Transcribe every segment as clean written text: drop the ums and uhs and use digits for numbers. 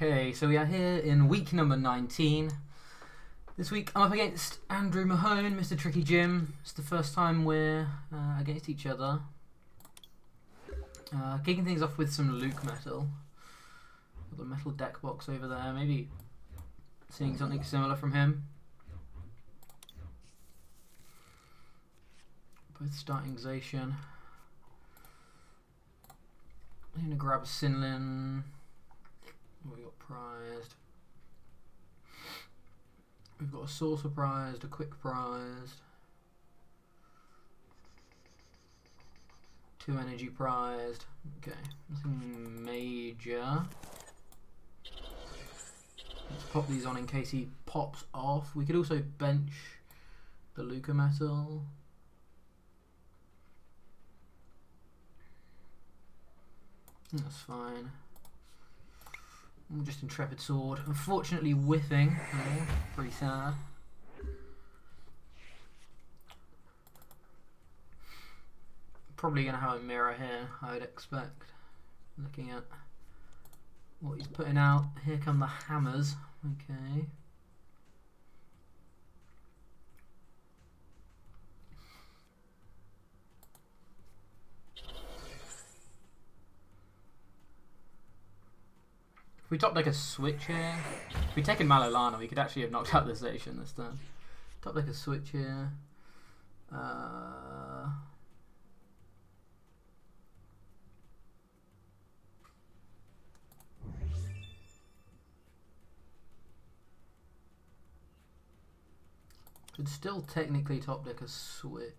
Okay, so we are here in week number 19. This week I'm up against Andrew Mahone, Mr. Tricky Jim. It's the first time we're against each other. Kicking things off with some Luke metal. Got the metal deck box over there, maybe seeing something similar from him. Both starting Zacian. I'm going to grab a Sinlin. We got prized. We've got a saucer prized, a quick prized, 2 energy prized. Okay, nothing major. Let's pop these on in case he pops off. We could also bench the Luca metal. That's fine. Just Intrepid Sword. Unfortunately whiffing. Oh, pretty sad. Probably going to have a mirror here, I would expect. Looking at what he's putting out. Here come the hammers. Okay. If we top deck a switch here, if we'd taken Malolana, we could actually have knocked out the Zacian this turn. Top deck a switch here. Could still technically top deck a switch.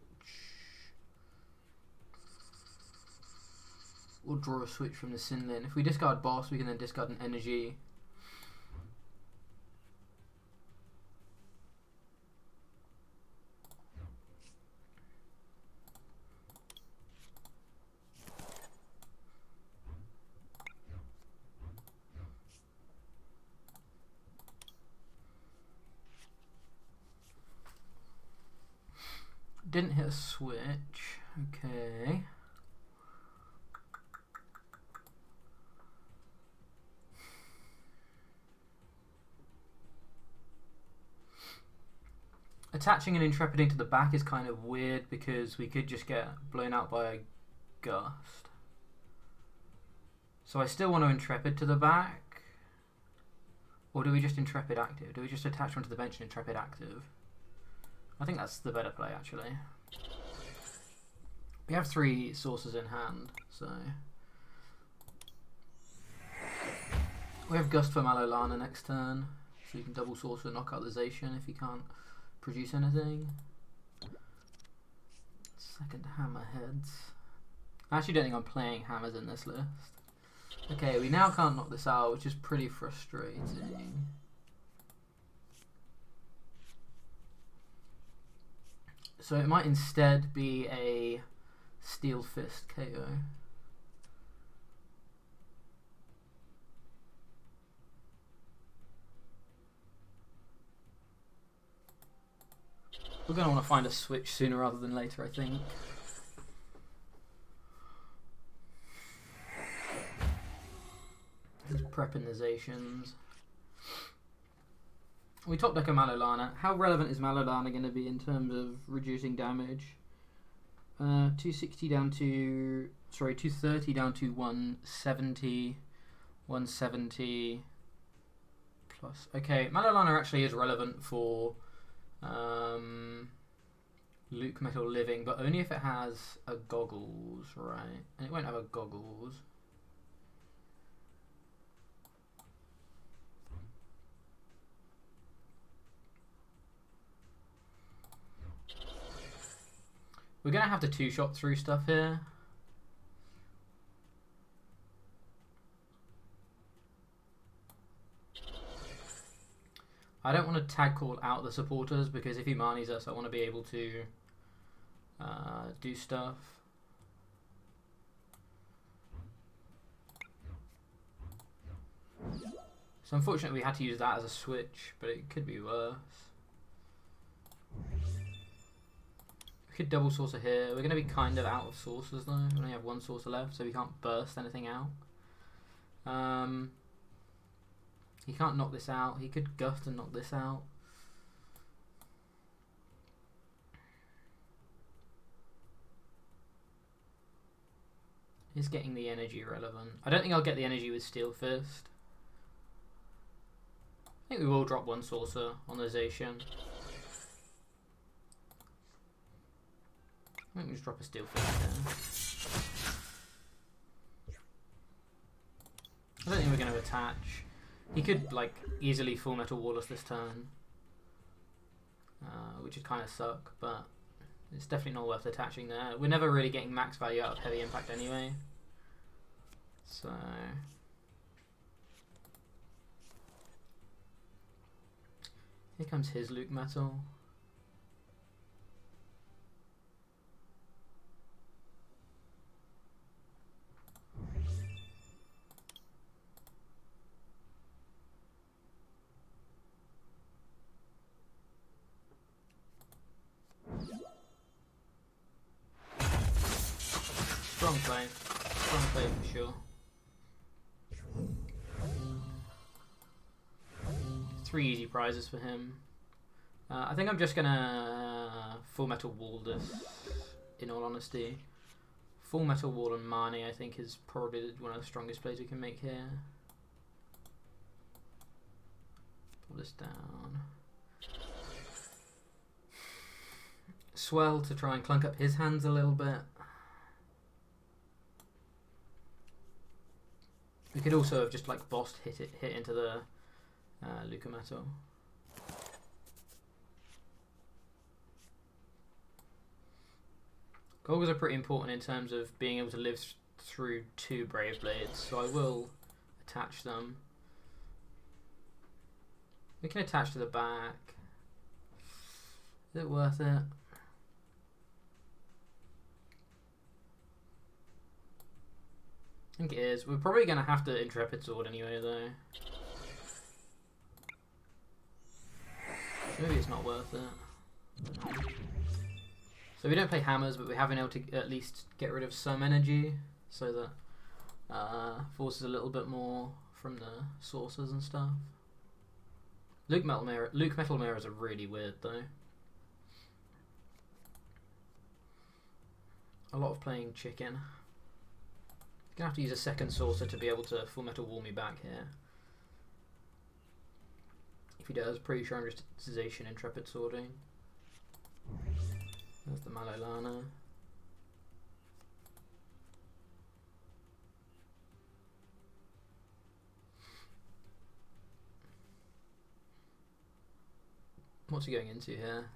Or draw a switch from the Sinlin. If we discard boss, we can then discard an energy. Didn't hit a switch. Okay. Attaching an Intrepid into the back is kind of weird because we could just get blown out by a gust. So I still want to Intrepid to the back. Or do we just Intrepid active? Do we just attach one to the bench and Intrepid active? I think that's the better play actually. We have 3 sources in hand, so... We have Gust for Malolana next turn, so you can double source and knock out the Zacian if you can't produce anything. Second Hammerheads. I actually don't think I'm playing hammers in this list. Okay, we now can't knock this out, which is pretty frustrating. So it might instead be a Steel Fist KO. We're going to want to find a switch sooner rather than later, I think. Just prepping the Zacians. We top deck a Malolana. How relevant is Malolana going to be in terms of reducing damage? 260 down to... Sorry, 230 down to 170. 170 plus... Okay, Malolana actually is relevant for... Luke Metal Living, but only if it has a goggles, right? And it won't have a goggles. We're gonna have to 2-shot through stuff here. I don't want to tag call out the supporters because if he manis us, I want to be able to do stuff. So unfortunately we had to use that as a switch, but it could be worse. We could double saucer here. We're going to be kind of out of saucers though. We only have 1 saucer left, so we can't burst anything out. He can't knock this out. He could gut and knock this out. Is getting the energy relevant? I don't think I'll get the energy with Steel Fist. I think we will drop one Saucer on the Zacian. I think we just drop a Steel Fist there. I don't think we're going to attach. He could like easily Full Metal Wall us this turn, which would kind of suck, but it's definitely not worth attaching there. We're never really getting max value out of Heavy Impact anyway. So here comes his Luke Metal. Strong play for sure. 3 easy prizes for him. I think I'm just gonna Full Metal Wall this, in all honesty. Full Metal Wall and Marnie I think is probably one of the strongest plays we can make here. Pull this down. Swell to try and clunk up his hands a little bit. We could also have just like bossed hit into the Luca Metal. Goggles are pretty important in terms of being able to live through 2 Brave Blades, so I will attach them. We can attach to the back. Is it worth it? I think it is. We're probably going to have to Intrepid Sword anyway, though. Maybe it's not worth it. So we don't play hammers, but we have been able to at least get rid of some energy, so that forces a little bit more from the sources and stuff. Luke Metal Mirrors are really weird, though. A lot of playing chicken. Gonna have to use a second saucer to be able to Full Metal Wall me back here. If he does, pretty sure I'm just Zation Intrepid Swording. There's the Malolana. What's he going into here?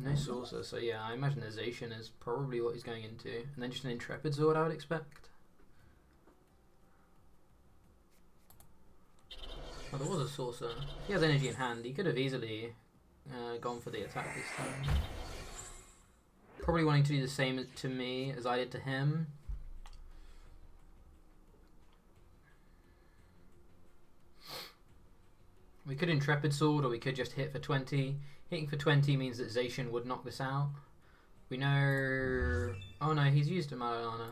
No saucer, so yeah, I imagine the Zacian is probably what he's going into. And then just an Intrepid Sword, I would expect. Oh, there was a saucer. If he has energy in hand, he could have easily gone for the attack this time. Probably wanting to do the same to me as I did to him. We could Intrepid Sword, or we could just hit for 20. Hitting for 20 means that Zacian would knock this out. We know... Oh no, he's used a Malolana.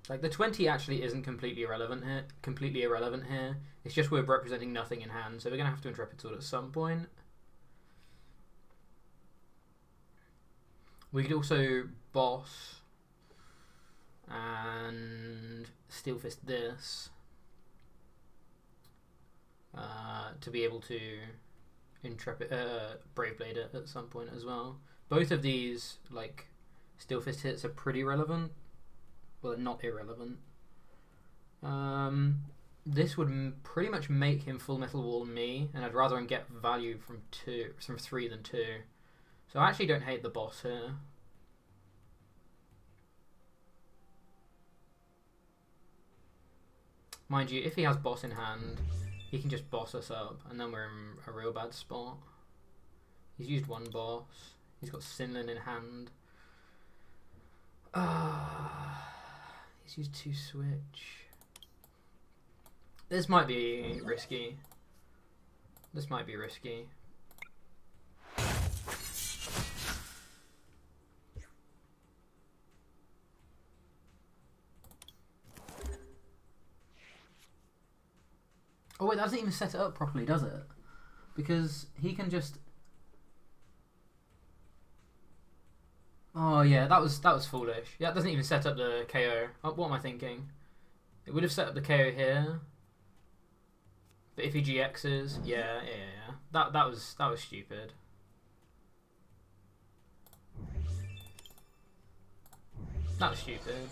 Like, the 20 actually isn't completely irrelevant here. It's just we're representing nothing in hand, so we're going to have to Intrepid Sword at some point. We could also boss and Steel Fist this to be able to Brave Blade it at some point as well. Both of these like Steel Fist hits are pretty relevant. Well, they're not irrelevant. This would pretty much make him Full Metal Wall me, and I'd rather him get value from 3 than 2. So I actually don't hate the boss here. Mind you, if he has boss in hand, he can just boss us up, and then we're in a real bad spot. He's used one boss. He's got Sinlin in hand. He's used 2 switch. This might be risky. This might be risky. Oh wait, that doesn't even set it up properly, does it? Because he can just... Oh yeah, that was foolish. Yeah, it doesn't even set up the KO. Oh, what am I thinking? It would have set up the KO here. But if he GXs, yeah. That was stupid. That was stupid.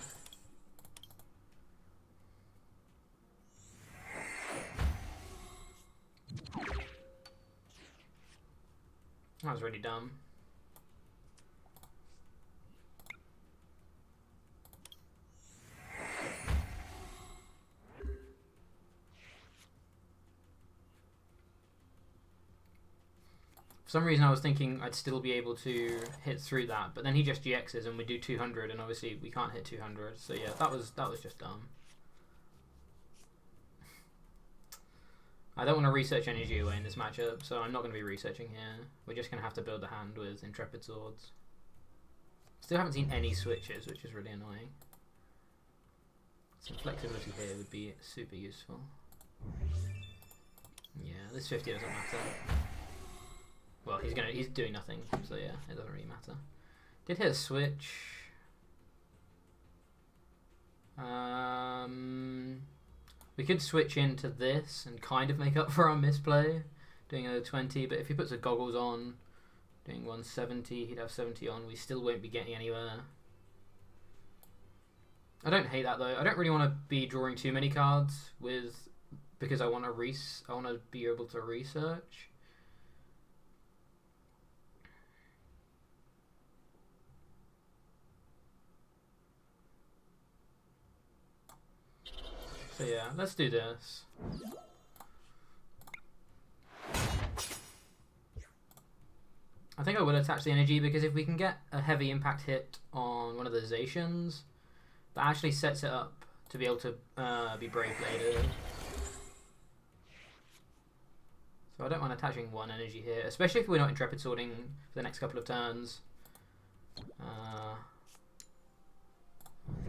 That was really dumb. For some reason I was thinking I'd still be able to hit through that, but then he just GXs and we do 200, and obviously we can't hit 200. So yeah, that was just dumb. I don't want to research energy away in this matchup, so I'm not going to be researching here. We're just going to have to build a hand with Intrepid Swords. Still haven't seen any switches, which is really annoying. Some flexibility here would be super useful. Yeah, this 50 doesn't matter. Well, he's doing nothing, so yeah, it doesn't really matter. Did hit a switch. We could switch into this and kind of make up for our misplay, doing another 20, but if he puts the goggles on, doing 170, he'd have 70 on, we still won't be getting anywhere. I don't hate that though. I don't really want to be drawing too many cards because I want to be able to research. So yeah, let's do this. I think I will attach the energy because if we can get a heavy impact hit on one of the Zacians, that actually sets it up to be able to be Brave Bladed. So I don't mind attaching one energy here, especially if we're not Intrepid Swording for the next couple of turns.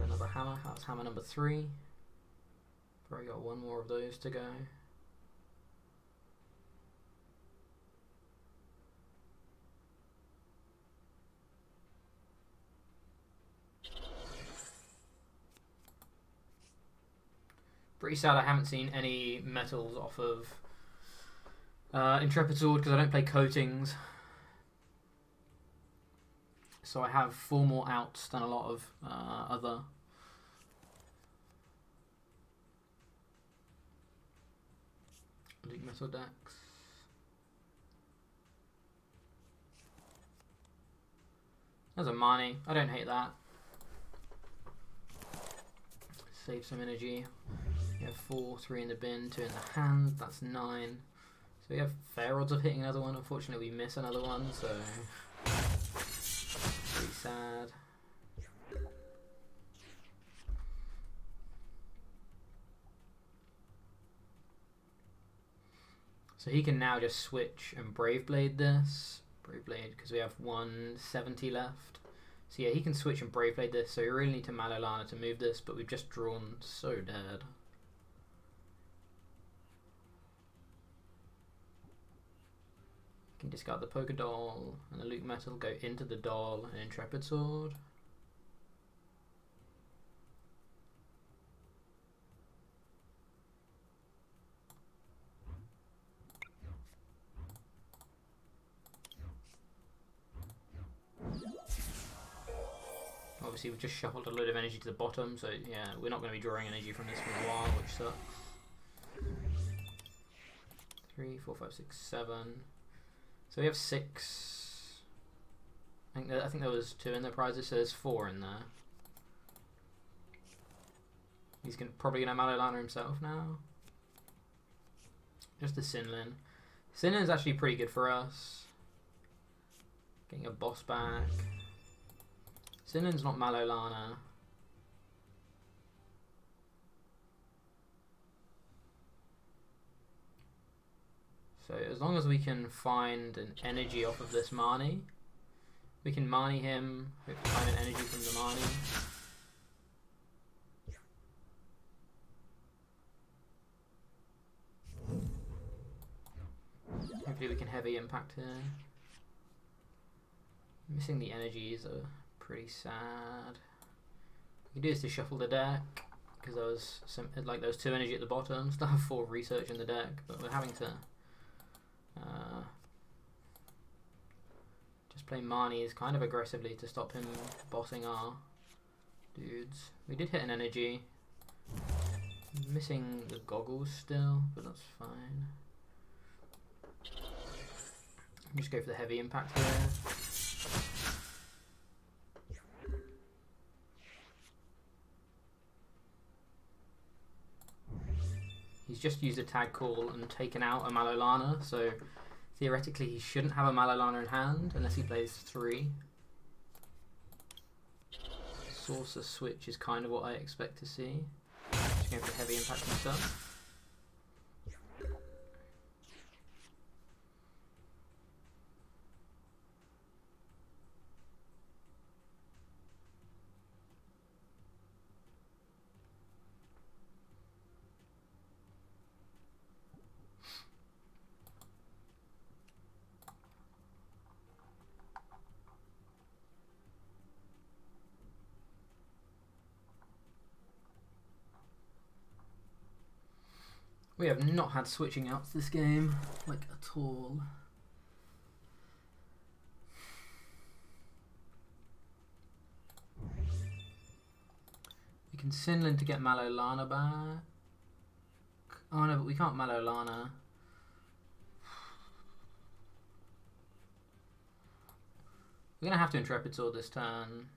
Another hammer, that's hammer number 3. Probably got one more of those to go. Pretty sad I haven't seen any metals off of Intrepid Sword because I don't play coatings. So I have 4 more outs than a lot of other. League metal decks. There's a Mani. I don't hate that. Save some energy. We have 4, 3 in the bin, 2 in the hand. That's 9. So we have fair odds of hitting another one. Unfortunately, we miss another one, so pretty sad. So he can now just switch and Brave Blade this. Brave Blade, because we have 170 left. So yeah, he can switch and Brave Blade this, so we really need to Malolana to move this, but we've just drawn so dead. Can discard the Poker Doll and the Luke Metal, go into the Doll and Intrepid Sword. Obviously we've just shuffled a load of energy to the bottom, so yeah, we're not going to be drawing energy from this for a while, which sucks. 3, 4, 5, 6, 7. So we have 6. I think there was 2 in the prizes, so there's 4 in there. He's probably going to Malolana himself now. Just the Sinlin. Sinlin's actually pretty good for us. Getting a boss back. Sinlin's not Malolana. So as long as we can find an energy off of this Mani, we can Mani him, hope to find an energy from the Mani. Hopefully we can heavy impact here. Missing the energies are pretty sad. We can do is to shuffle the deck, because there was like those 2 energy at the bottom, still have 4 research in the deck, but we're having to just play Marnie's kind of aggressively to stop him bossing our dudes. We did hit an energy. Missing the goggles still, but that's fine. Just go for the heavy impact here. He's just used a tag call and taken out a Malolana, so theoretically he shouldn't have a Malolana in hand unless he plays 3. Saucer switch is kind of what I expect to see. Just going for heavy impact himself. We have not had switching outs this game, like at all. We can Sinlin to get Malolana back. Oh no, but we can't Malolana. We're going to have to Intrepid Sword this turn,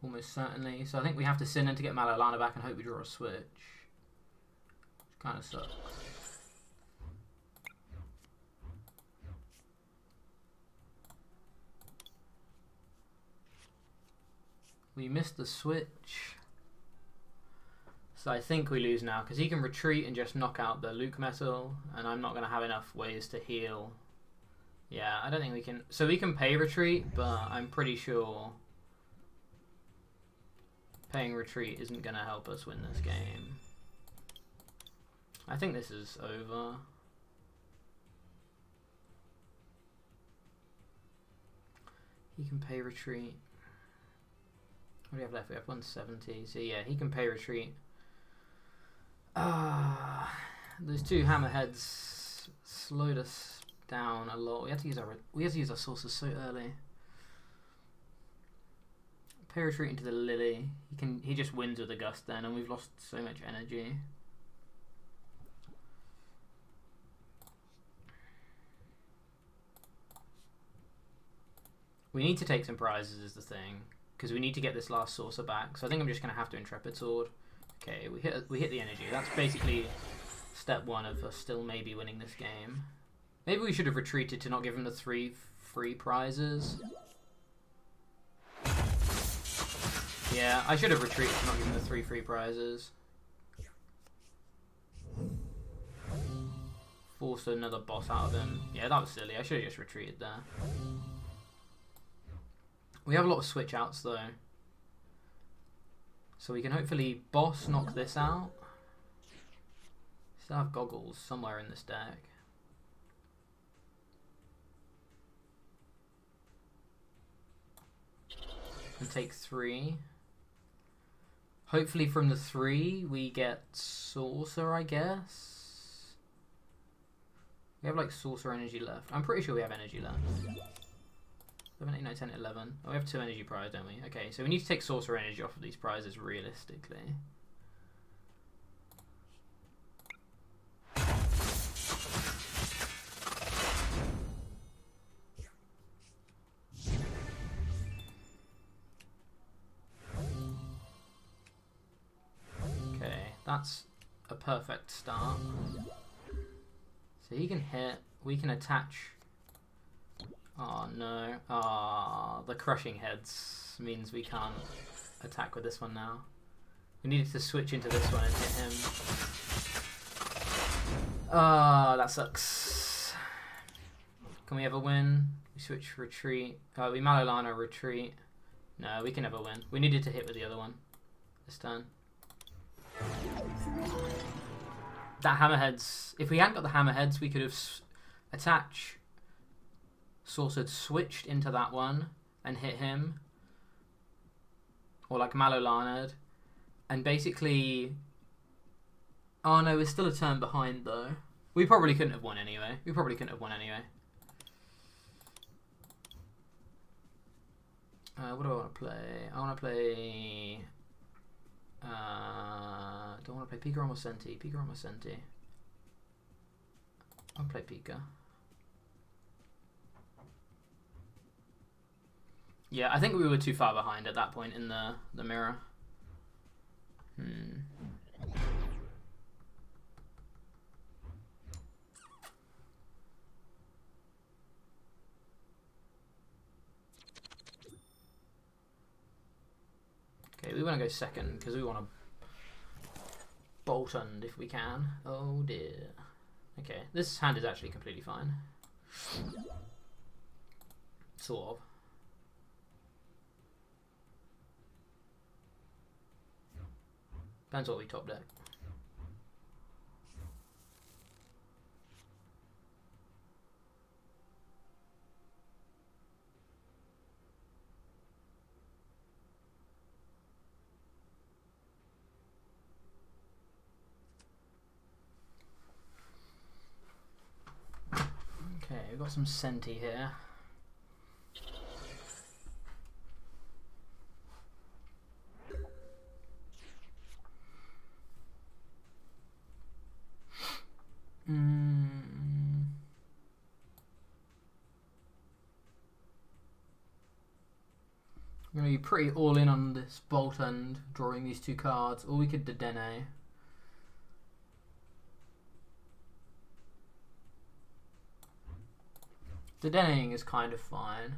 almost certainly. So I think we have to Sinlin to get Malolana back and hope we draw a switch. Kind of sucks. We missed the switch. So I think we lose now, because he can retreat and just knock out the Luke Metal, and I'm not going to have enough ways to heal. Yeah, I don't think we can... So we can pay retreat, but I'm pretty sure paying retreat isn't going to help us win this game. I think this is over. He can pay retreat. What do we have left? We have 170. So yeah, he can pay retreat. Those 2 hammerheads slowed us down a lot. We had to use our sources so early. Pay retreat into the Lily. He just wins with a gust then, and we've lost so much energy. We need to take some prizes is the thing, because we need to get this last saucer back. So I think I'm just going to have to Intrepid Sword. Okay, we hit the energy. That's basically step 1 of us still maybe winning this game. Maybe we should have retreated to not give him the 3 free prizes. Yeah, I should have retreated to not give him the 3 free prizes. Forced another boss out of him. Yeah, that was silly. I should have just retreated there. We have a lot of switch outs though. So we can hopefully boss knock this out. Still have goggles somewhere in this deck. And take 3. Hopefully from the 3 we get Saucer, I guess. We have like Saucer energy left. I'm pretty sure we have energy left. 7, 8, 9, 10, 11. Oh, we have 2 energy prize, don't we? Okay, so we need to take Sorcerer energy off of these prizes realistically. Okay, that's a perfect start. So he can hit, we can attach. Oh no. Ah, the crushing heads means we can't attack with this one now. We needed to switch into this one and hit him. Ah, that sucks. Can we ever win? We switch retreat. Oh, we Malolana retreat. No, we can never win. We needed to hit with the other one this turn. That hammerheads. If we hadn't got the hammerheads, we could have attach Sorcered switched into that one and hit him, or like Malolanad, and basically, oh no, we're still a turn behind though. We probably couldn't have won anyway. What do I want to play? I want to play. Do I want to play Pika or Mosenti? I'll play Pika. Yeah, I think we were too far behind at that point in the mirror. Okay, we want to go second because we want to bolt end if we can. Oh dear. Okay, this hand is actually completely fine. Sort of. Depends what we top deck. Okay, we've got some Senti here. I'm going to be pretty all in on this bolt end, drawing these two cards, or we could Dedenne. Dedenneing is kind of fine.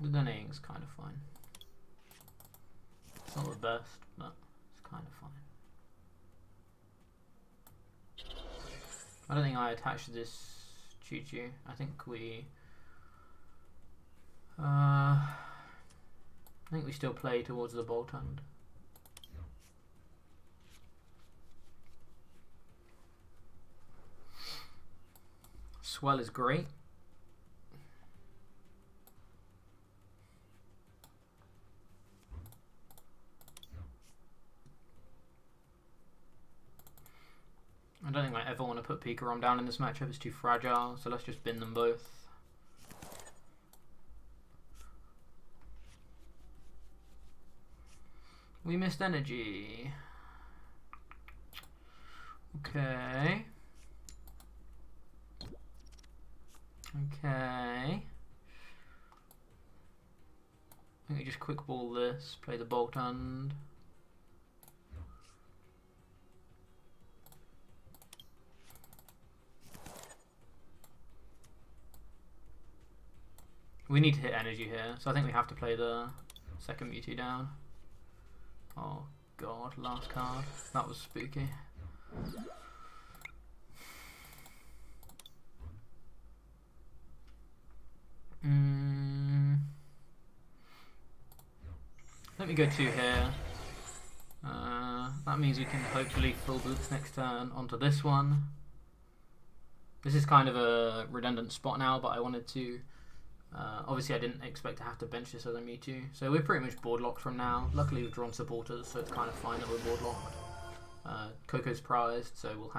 Dedenneing is kind of fine. It's not the best, but it's kind of fine. I don't think I attached this Choo-Choo. I think we still play towards the bolt end. Swell is great. I don't think I ever want to put Pikarom down in this matchup. It's too fragile, so let's just bin them both. We missed energy. Okay. Okay. I think we just quick ball this, play the bolt end. We need to hit energy here, so I think we have to play the second Mewtwo down. Oh god, last card. That was spooky. Let me go 2 here. That means we can hopefully full boots next turn onto this one. This is kind of a redundant spot now, but I wanted to... obviously I didn't expect to have to bench this other Mewtwo, so we're pretty much board locked from now. Luckily we've drawn supporters, so it's kind of fine that we're board locked. Coco's prized, so we'll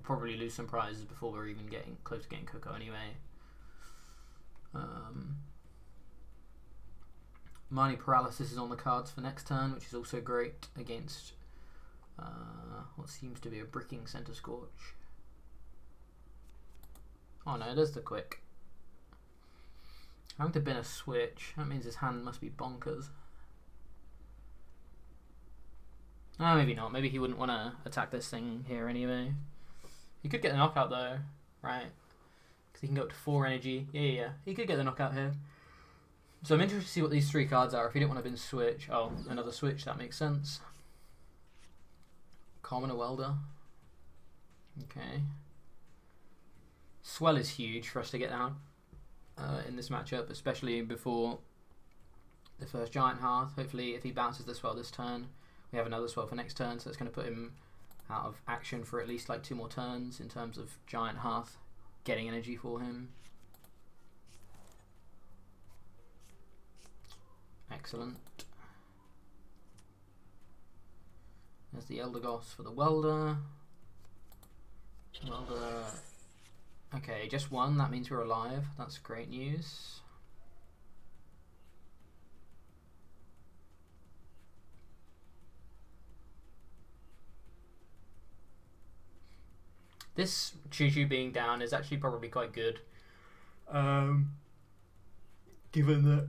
probably lose some prizes before we're even getting close to getting Coco anyway. Mani Paralysis is on the cards for next turn, which is also great against what seems to be a bricking Center Scorch. Oh no, there's the quick. Having to bin a switch, that means his hand must be bonkers. Oh, maybe not. Maybe he wouldn't want to attack this thing here anyway. He could get the knockout though, right? Because he can go up to 4 energy. Yeah. He could get the knockout here. So I'm interested to see what these 3 cards are. If he didn't want to bin switch, oh, another switch, that makes sense. Commoner Welder. Okay. Swell is huge for us to get down in this matchup, especially before the first Giant Hearth. Hopefully if he bounces the Swell this turn, we have another Swell for next turn, so it's going to put him out of action for at least like 2 more turns in terms of Giant Hearth getting energy for him. Excellent. There's the Eldegoss for the Welder. Welder. Okay, just 1, that means we're alive. That's great news. This Choo-Choo being down is actually probably quite good. Given that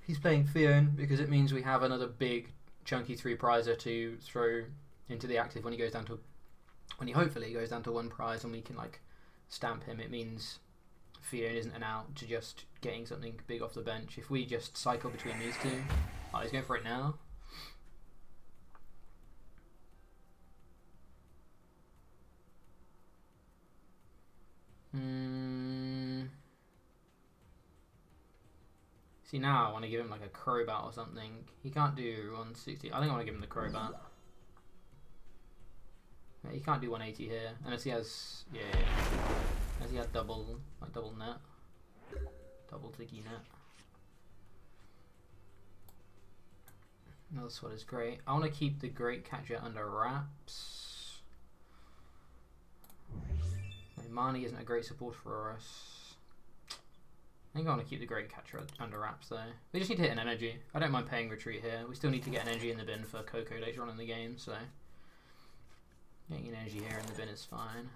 he's playing Fion, because it means we have another big chunky 3-prizer to throw into the active when he goes down to, when he hopefully goes down to 1 prize and we can like stamp him. It means Fion isn't an out to just getting something big off the bench. If we just cycle between these two, oh, he's going for it now. See, now I want to give him like a Crobat or something. He can't do 160. I think I want to give him the Crobat. Yeah, he can't do 180 here, unless he has, yeah. Unless he had double net, double Tiggy net. Another Swell is great. I want to keep the Great Catcher under wraps. No, Marnie isn't a great support for us. I think I want to keep the Great Catcher under wraps though. We just need to hit an energy. I don't mind paying Retreat here. We still need to get an energy in the bin for Coco later on in the game, so getting an energy here in the bin is fine.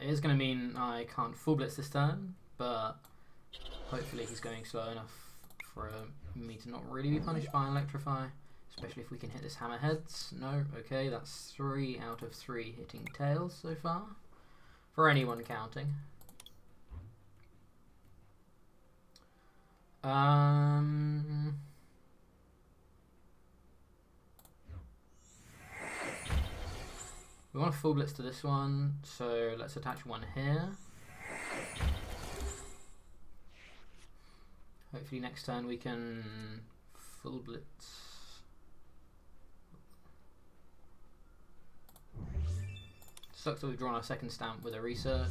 It is going to mean I can't full blitz this turn, but hopefully he's going slow enough for me to not really be punished by Electrify, especially if we can hit this Hammerheads. No, okay, that's 3 out of 3 hitting Tails so far, for anyone counting. We want a full blitz to this one, so let's attach 1 here. Hopefully next turn we can full blitz. Sucks that we've drawn our second stamp with a research.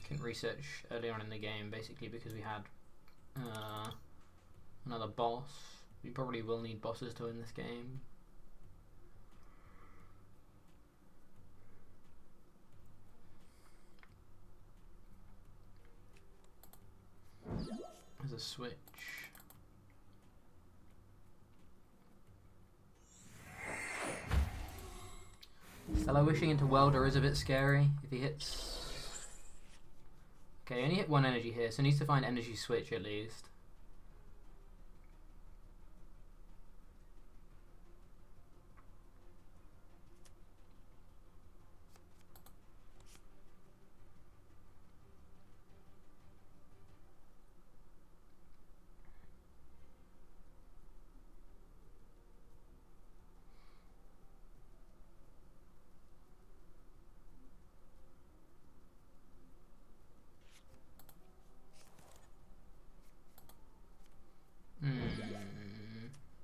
Couldn't research early on in the game, basically because we had another boss. We probably will need bosses to win this game. There's a switch. Stellar Wishing into Welder is a bit scary if he hits. Okay, only hit 1 energy here, so he needs to find energy switch at least.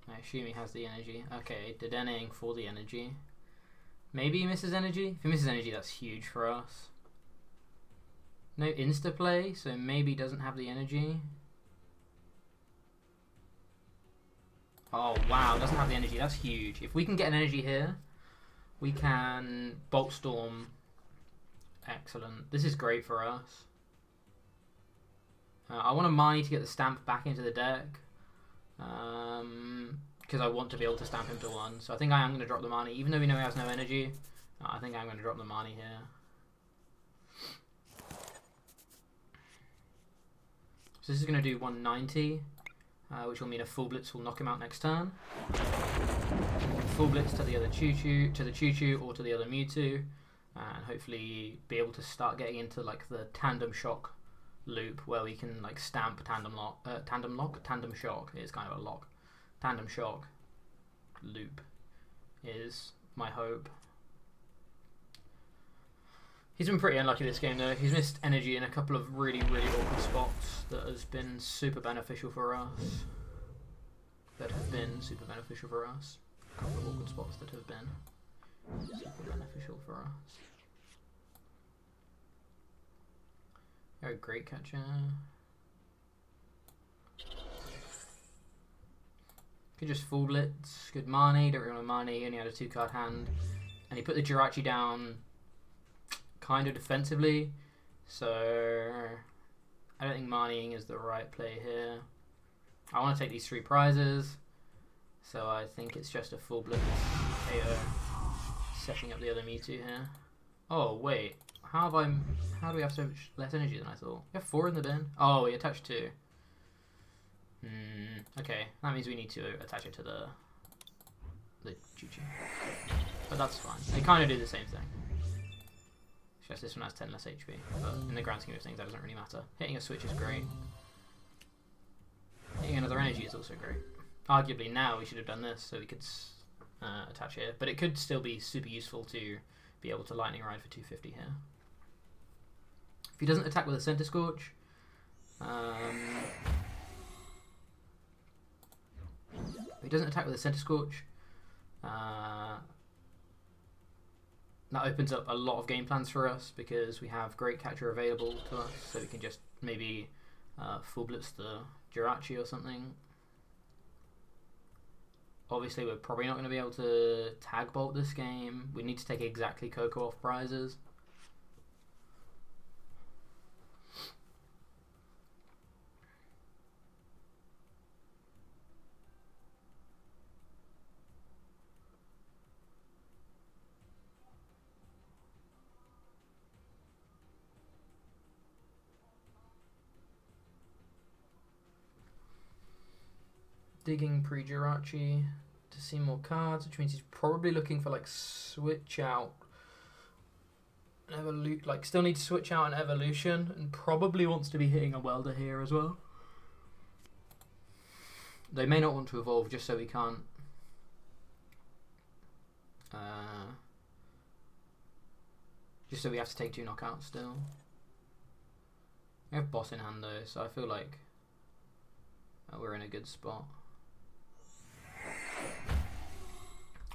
I assume he has the energy. Okay, Dedenating for the energy. Maybe he misses energy? If he misses energy, that's huge for us. No insta-play, so maybe he doesn't have the energy. Oh wow, doesn't have the energy, that's huge. If we can get an energy here, we can Bolt Storm. Excellent. This is great for us. I want a Marnie to get the stamp back into the deck. Because I want to be able to stamp him to 1. So I think I am going to drop the Marnie. Even though we know he has no energy, I think I'm going to drop the Marnie here. So this is going to do 190, which will mean a full blitz will knock him out next turn. Full blitz to the other Choo-Choo, to the Choo-Choo or to the other Mewtwo, and hopefully be able to start getting into like the tandem shock loop where we can like stamp tandem shock is kind of a lock. Tandem shock loop is my hope. He's been pretty unlucky this game though. He's missed energy in a couple of really awkward spots that has been super beneficial for us. A couple of awkward spots that have been super beneficial for us. Oh, great catcher. Could just full blitz. Good Marnie. Don't really want Marnie. He only had a 2-card hand. And he put the Jirachi down kind of defensively. So I don't think Marnieing is the right play here. I want to take these 3 prizes. So I think it's just a full blitz KO. Setting up the other Mewtwo here. Oh, wait. How do we have so much less energy than I thought? We have 4 in the bin. Oh, we attached 2. Okay, that means we need to attach it to the Choo-Choo. But that's fine. They kind of do the same thing. It's just this one has 10 less HP. But in the grand scheme of things, that doesn't really matter. Hitting a switch is great. Hitting another energy is also great. Arguably now we should have done this so we could attach here. But it could still be super useful to be able to lightning ride for 250 here. If he doesn't attack with a Center Scorch, that opens up a lot of game plans for us because we have Great Catcher available to us, so we can just maybe full blitz the Jirachi or something. Obviously, we're probably not going to be able to tag bolt this game. We need to take exactly Coco off prizes. Digging pre-Jirachi to see more cards, which means he's probably looking for like switch out, like still need to switch out an evolution, and probably wants to be hitting a welder here as well. They may not want to evolve just so we can't. Just so we have to take 2 knockouts still. We have boss in hand though, so I feel like we're in a good spot.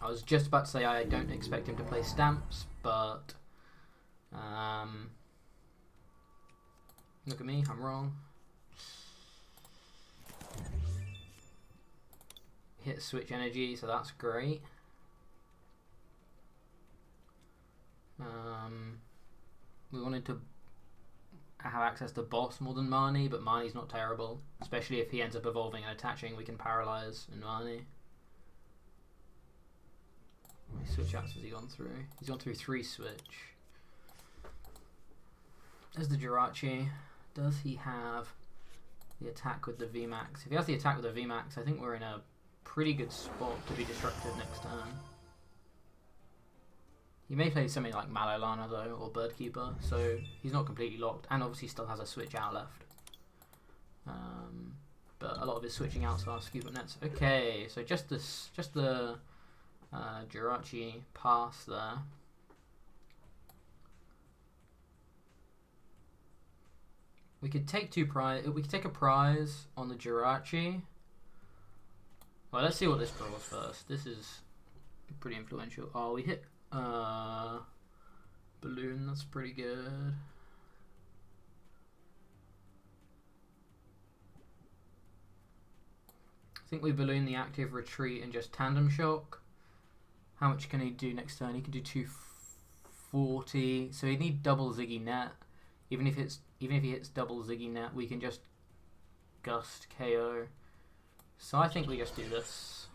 I was just about to say I don't expect him to play stamps, but look at me, I'm wrong. Hit switch energy, so that's great. We wanted to have access to boss more than Marnie, but Marnie's not terrible, especially if he ends up evolving and attaching. We can paralyze in Marnie. How many switch outs has he gone through? He's gone through 3 switch. There's the Jirachi. Does he have the attack with the VMAX? If he has the attack with the VMAX, I think we're in a pretty good spot to be destructive next turn. He may play something like Malolana though, or Birdkeeper, so he's not completely locked, and obviously still has a switch out left. But a lot of his switching outs are Scuba Nets. Okay, so just the Jirachi pass there. We could take We could take a prize on the Jirachi. Well, let's see what this draws first. This is pretty influential. Oh, we hit Balloon. That's pretty good. I think we balloon the active retreat and just tandem shock. How much can he do next turn? He can do 240. So he'd need double Ziggy Net. Even if he hits double Ziggy Net, we can just Gust KO. So I think we just do this.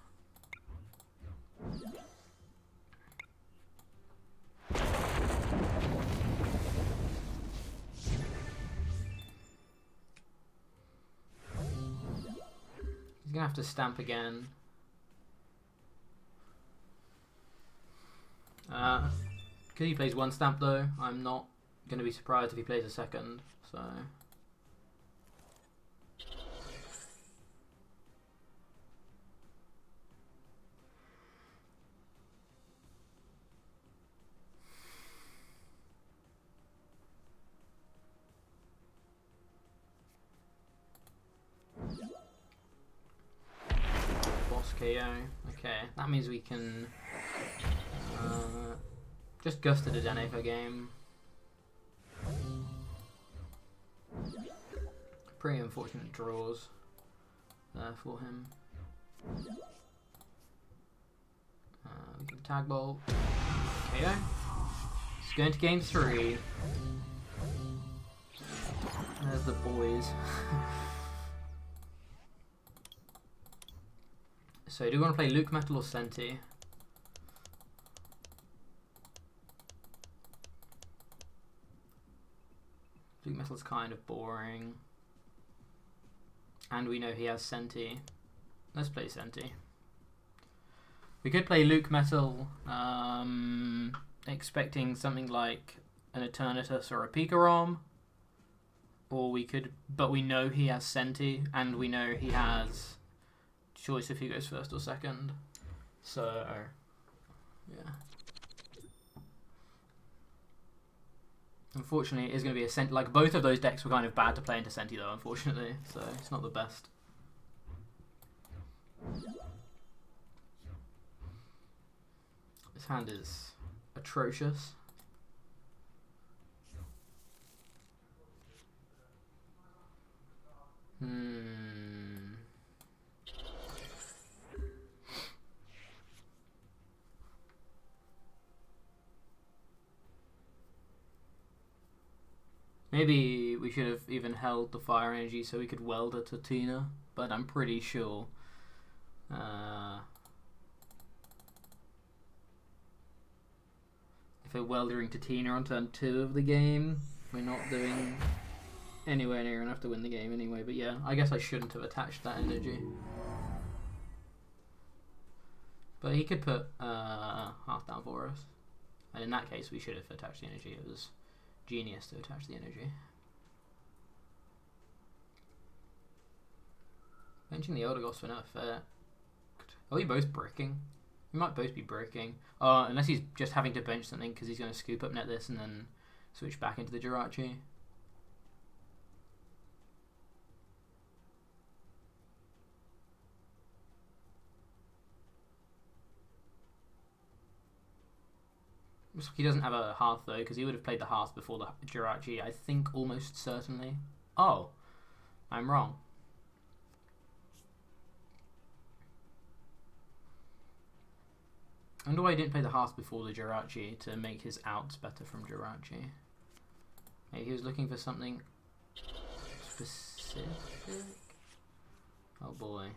He's gonna have to stamp again. Because he plays 1 stamp though, I'm not going to be surprised if he plays a second. So KO. Okay, that means we can just Gust it a Dene per game. Pretty unfortunate draws there for him. We can Tag Bolt. KO. It's going to game 3. There's the boys. So, do you want to play Luke Metal or Senti? Luke Metal's kind of boring. And we know he has Senti. Let's play Senti. We could play Luke Metal, expecting something like an Eternatus or a Pikarom. Or we could, but we know he has Senti, and we know he has choice if he goes first or second. So, yeah. Unfortunately, it is going to be a Senti. Like, both of those decks were kind of bad to play into Senti, though, unfortunately. So, it's not the best. This hand is atrocious. Maybe we should have even held the fire energy so we could weld it to Tina, but I'm pretty sure if we're weldering to Tina on turn 2 of the game, we're not doing anywhere near enough to win the game anyway. But yeah, I guess I shouldn't have attached that energy. But he could put half down for us, and in that case we should have attached the energy. It was genius to attach the energy. Benching the Eldegoss for no effect. Are we both bricking? We might both be bricking. Unless he's just having to bench something because he's going to scoop up net this and then switch back into the Jirachi. Looks like he doesn't have a Hearth though, because he would have played the Hearth before the Jirachi, I think, almost certainly. Oh, I'm wrong. I wonder why he didn't play the Hearth before the Jirachi to make his outs better from Jirachi. Maybe he was looking for something specific? Oh boy.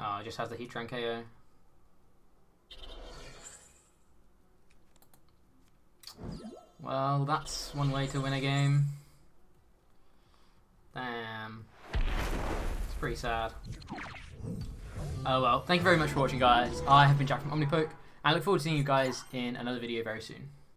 Oh, it just has the Heatran KO. Well, that's one way to win a game. Damn. It's pretty sad. Oh well, thank you very much for watching, guys. I have been Jack from Omnipoke, and I look forward to seeing you guys in another video very soon.